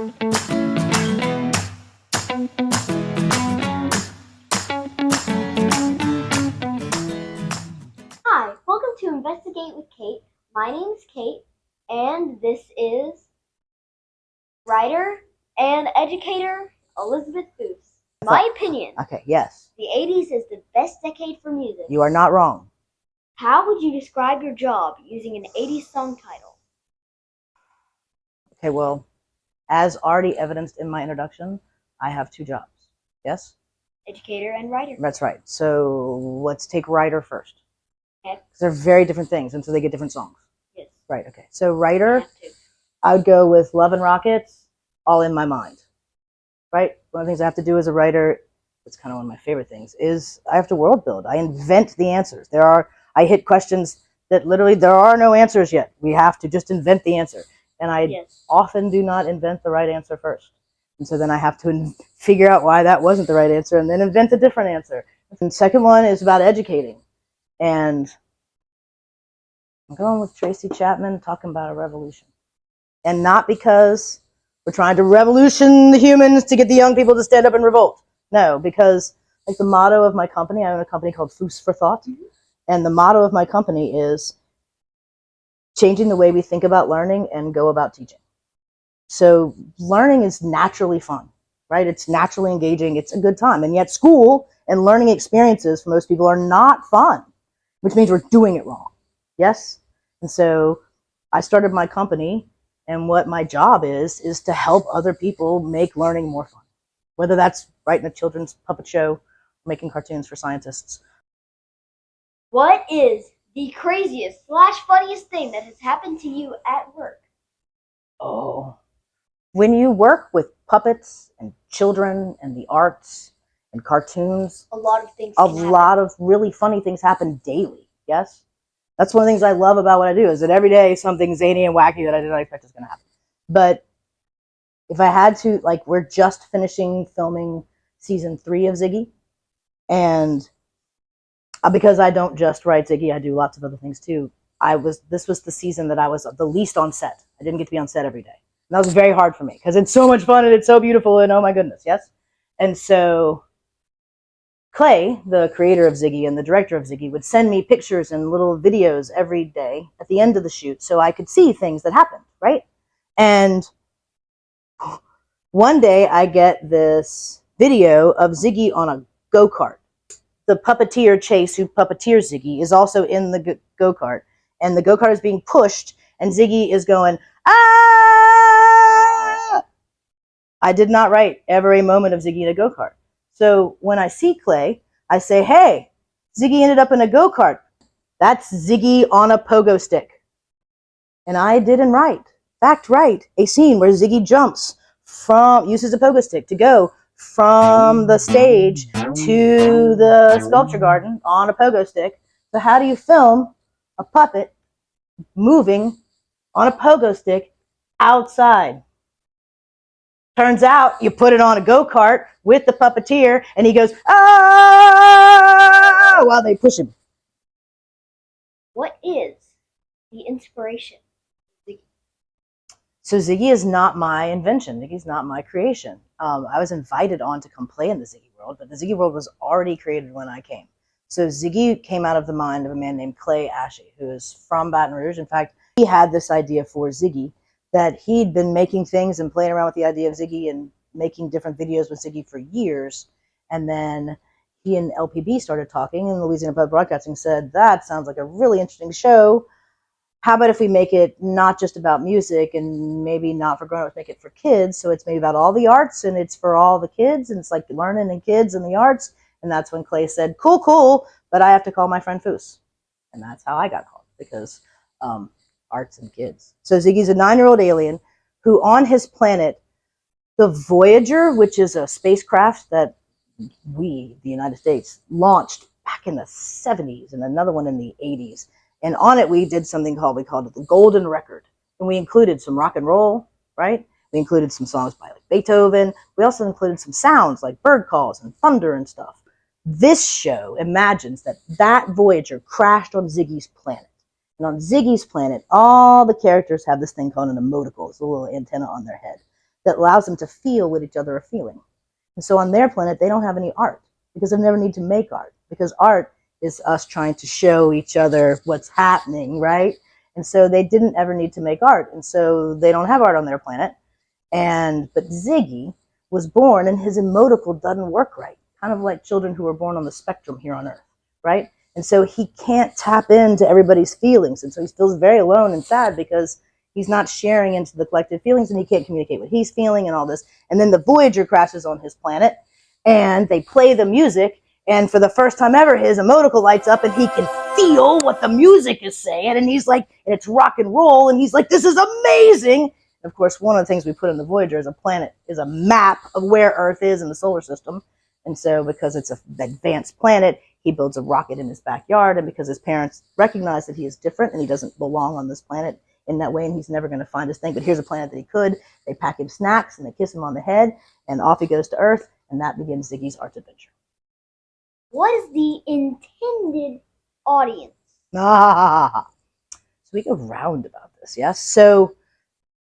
Hi, welcome to Investigate with Kate. My name is Kate, and this is writer and educator Elizabeth Foos. In my opinion, Okay, yes. the 80s is the best decade for music. You are not wrong. How would you describe your job using an 80s song title? Okay, well, as already evidenced in my introduction, I have two jobs. Yes? Educator and writer. That's right. So let's take writer first. Okay. Because they're very different things, and so they get different songs. Yes. Right, okay. So writer, Have to. I would go with Love and Rockets, All in My Mind. Right? One of the things I have to do as a writer, it's kind of one of my favorite things, is I have to world build. I invent the answers. I hit questions that literally there are no answers yet. We have to just invent the answer. And I often do not invent the right answer first. And so then I have to figure out why that wasn't the right answer and then invent a different answer. And the second one is about educating. And I'm going with Tracy Chapman talking about a revolution. And not because we're trying to revolution the humans to get the young people to stand up and revolt. No, because like the motto of my company, I own a company called Foos for Thought. Mm-hmm. And the motto of my company is changing the way we think about learning and go about teaching. So learning is naturally fun, right? It's naturally engaging. It's a good time. And yet school and learning experiences for most people are not fun, which means we're doing it wrong. Yes? And so I started my company, and what my job is to help other people make learning more fun, whether that's writing a children's puppet show, making cartoons for scientists. What is the craziest / funniest thing that has happened to you at work? Oh, when you work with puppets and children and the arts and cartoons, a lot of things. A lot of really funny things happen daily. Yes, that's one of the things I love about what I do, is that every day something zany and wacky that I did not expect is going to happen. But if I had to, like, we're just finishing filming season 3 of Ziggy, and because I don't just write Ziggy, I do lots of other things too. This was the season that I was the least on set. I didn't get to be on set every day. And that was very hard for me because it's so much fun and it's so beautiful and oh my goodness, yes? And so Clay, the creator of Ziggy and the director of Ziggy, would send me pictures and little videos every day at the end of the shoot so I could see things that happened, right? And one day I get this video of Ziggy on a go-kart. The puppeteer Chase, who puppeteers Ziggy, is also in the go-kart. And the go-kart is being pushed, and Ziggy is going, ah! I did not write every moment of Ziggy in a go-kart. So when I see Clay, I say, hey, Ziggy ended up in a go-kart. That's Ziggy on a pogo stick. And I didn't write a scene where Ziggy uses a pogo stick to go from the stage to the sculpture garden on a pogo stick. So how do you film a puppet moving on a pogo stick outside? Turns out you put it on a go-kart with the puppeteer, and he goes, ah, while they push him. What is the inspiration? So Ziggy is not my invention. Ziggy's not my creation. I was invited on to come play in the Ziggy World, but the Ziggy World was already created when I came. So Ziggy came out of the mind of a man named Clay Ashe, who is from Baton Rouge. In fact, he had this idea for Ziggy, that he'd been making things and playing around with the idea of Ziggy and making different videos with Ziggy for years. And then he and LPB started talking, and Louisiana Public Broadcasting said, that sounds like a really interesting show. How about if we make it not just about music and maybe not for grown-ups, make it for kids? So it's maybe about all the arts and it's for all the kids and it's like learning and kids and the arts. And that's when Clay said, cool, but I have to call my friend Foos. And that's how I got called, because arts and kids. So Ziggy's a 9-year-old alien who on his planet, the Voyager, which is a spacecraft that we, the United States, launched back in the 70s and another one in the 80s. And on it, we did something we called it the Golden Record. And we included some rock and roll, right? We included some songs by like Beethoven. We also included some sounds like bird calls and thunder and stuff. This show imagines that Voyager crashed on Ziggy's planet. And on Ziggy's planet, all the characters have this thing called an emoticle. It's a little antenna on their head. that allows them to feel what each other are feeling. And so on their planet, they don't have any art because they never need to make art, because art is us trying to show each other what's happening, right? And so they didn't ever need to make art. And so they don't have art on their planet. But Ziggy was born and his emotical doesn't work right, kind of like children who are born on the spectrum here on Earth, right? And so he can't tap into everybody's feelings. And so he feels very alone and sad because he's not sharing into the collective feelings, and he can't communicate what he's feeling and all this. And then the Voyager crashes on his planet and they play the music. And for the first time ever, his emotical lights up and he can feel what the music is saying. And he's like, and it's rock and roll. And he's like, this is amazing. And of course, one of the things we put in the Voyager is a map of where Earth is in the solar system. And so because it's an advanced planet, he builds a rocket in his backyard. And because his parents recognize that he is different and he doesn't belong on this planet in that way, and he's never going to find his thing, but here's a planet that he could, they pack him snacks and they kiss him on the head, and off he goes to Earth, and that begins Ziggy's art adventure. What is the intended audience? So we go round about this, yes? So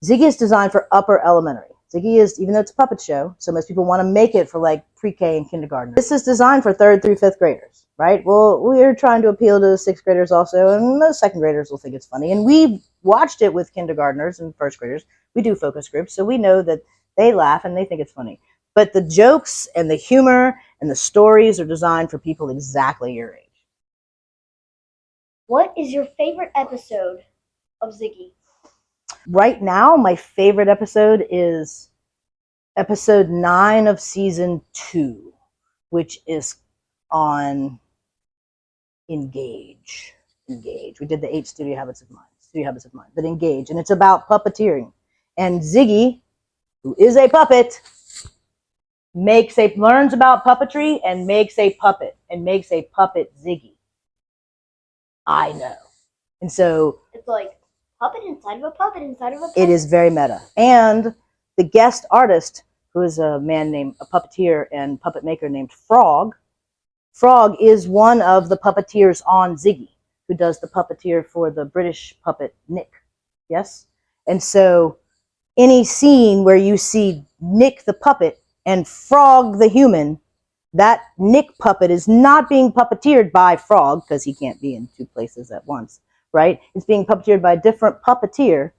Ziggy is designed for upper elementary. Ziggy is, even though it's a puppet show, so most people want to make it for like pre-K and kindergarten. This is designed for 3rd through 5th graders, right? Well, we're trying to appeal to 6th graders also, and most 2nd graders will think it's funny. And we watched it with kindergartners and 1st graders. We do focus groups, so we know that they laugh and they think it's funny. But the jokes and the humor and the stories are designed for people exactly your age. What is your favorite episode of Ziggy? Right now, my favorite episode is episode 9 of season 2, which is on Engage. We did the 8 Studio Habits of Mind, but Engage, and it's about puppeteering. And Ziggy, who is a puppet, learns about puppetry and makes a puppet Ziggy. I know. And so it's like puppet inside of a puppet inside of a puppet. It is very meta. And the guest artist, who is a puppeteer and puppet maker named Frog. Frog is one of the puppeteers on Ziggy, who does the puppeteer for the British puppet Nick. Yes? And so any scene where you see Nick the puppet and Frog the human, that Nick puppet is not being puppeteered by Frog, because he can't be in 2 places at once, right? It's being puppeteered by a different puppeteer,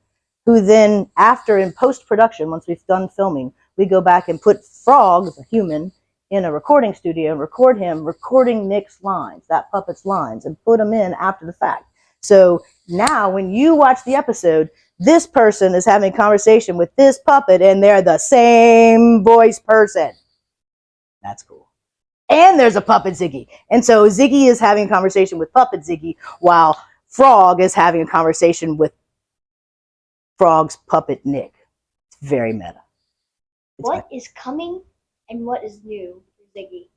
who then, after in post-production, once we've done filming, we go back and put Frog, the human, in a recording studio and record him recording Nick's lines, that puppet's lines, and put them in after the fact. So now when you watch the episode, this person is having a conversation with this puppet and they're the same voice person. That's cool. And there's a puppet Ziggy. And so Ziggy is having a conversation with puppet Ziggy while Frog is having a conversation with Frog's puppet Nick. It's very meta. What is coming and what is new for Ziggy?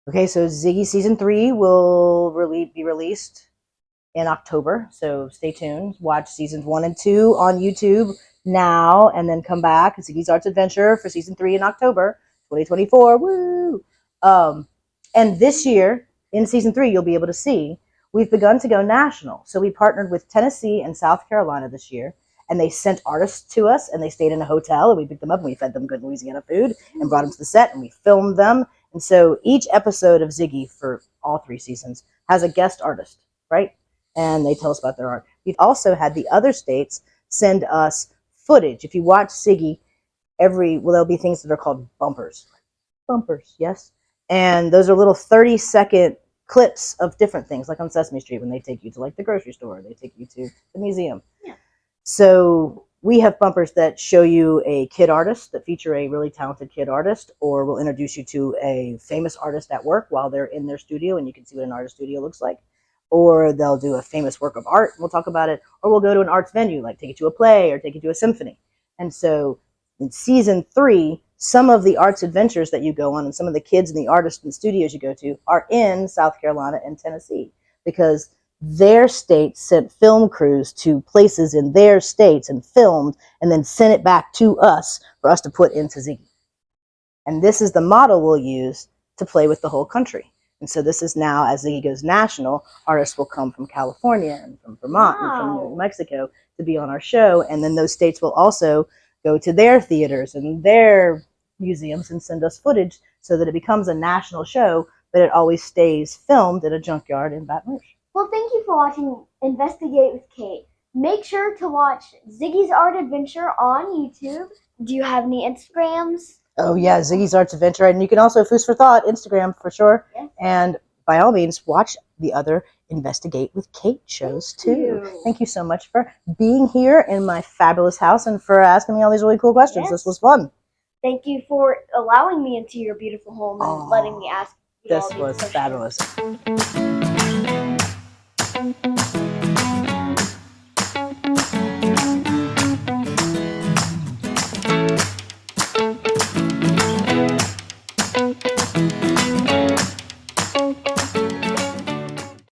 Okay, so Ziggy Season 3 will be released in October, so stay tuned. Watch Seasons 1 and 2 on YouTube now, and then come back. Ziggy's Arts Adventure for Season 3 in October 2024. Woo! And this year, in Season 3, you'll be able to see, we've begun to go national. So we partnered with Tennessee and South Carolina this year, and they sent artists to us, and they stayed in a hotel, and we picked them up, and we fed them good Louisiana food, and brought them to the set, and we filmed them. And so each episode of Ziggy for all 3 seasons has a guest artist, right? And they tell us about their art. We've also had the other states send us footage. If you watch Ziggy, there'll be things that are called bumpers. Bumpers, yes? And those are little 30-second clips of different things, like on Sesame Street when they take you to like the grocery store, they take you to the museum. Yeah. So we have bumpers that show you a kid artist, that feature a really talented kid artist, or will introduce you to a famous artist at work while they're in their studio and you can see what an artist studio looks like. Or they'll do a famous work of art and we'll talk about it. Or we'll go to an arts venue, like take you to a play or take you to a symphony. And so in Season 3, some of the arts adventures that you go on and some of the kids and the artists and studios you go to are in South Carolina and Tennessee, because their states sent film crews to places in their states and filmed and then sent it back to us for us to put into Ziggy. And this is the model we'll use to play with the whole country. And so this is now, as Ziggy goes national, artists will come from California and from Vermont and from New Mexico to be on our show. And then those states will also go to their theaters and their museums and send us footage so that it becomes a national show, but it always stays filmed in a junkyard in Baton Rouge. Well, thank you for watching Investigate with Kate. Make sure to watch Ziggy's Art Adventure on YouTube. Do you have any Instagrams? Oh yeah, Ziggy's Arts Adventure, and you can also Foos for Thought Instagram for sure. Yes. And by all means, watch the other Investigate with Kate shows too. Thank you so much for being here in my fabulous house and for asking me all these really cool questions. Yes. This was fun. Thank you for allowing me into your beautiful home and letting me ask you all these questions. This was fabulous.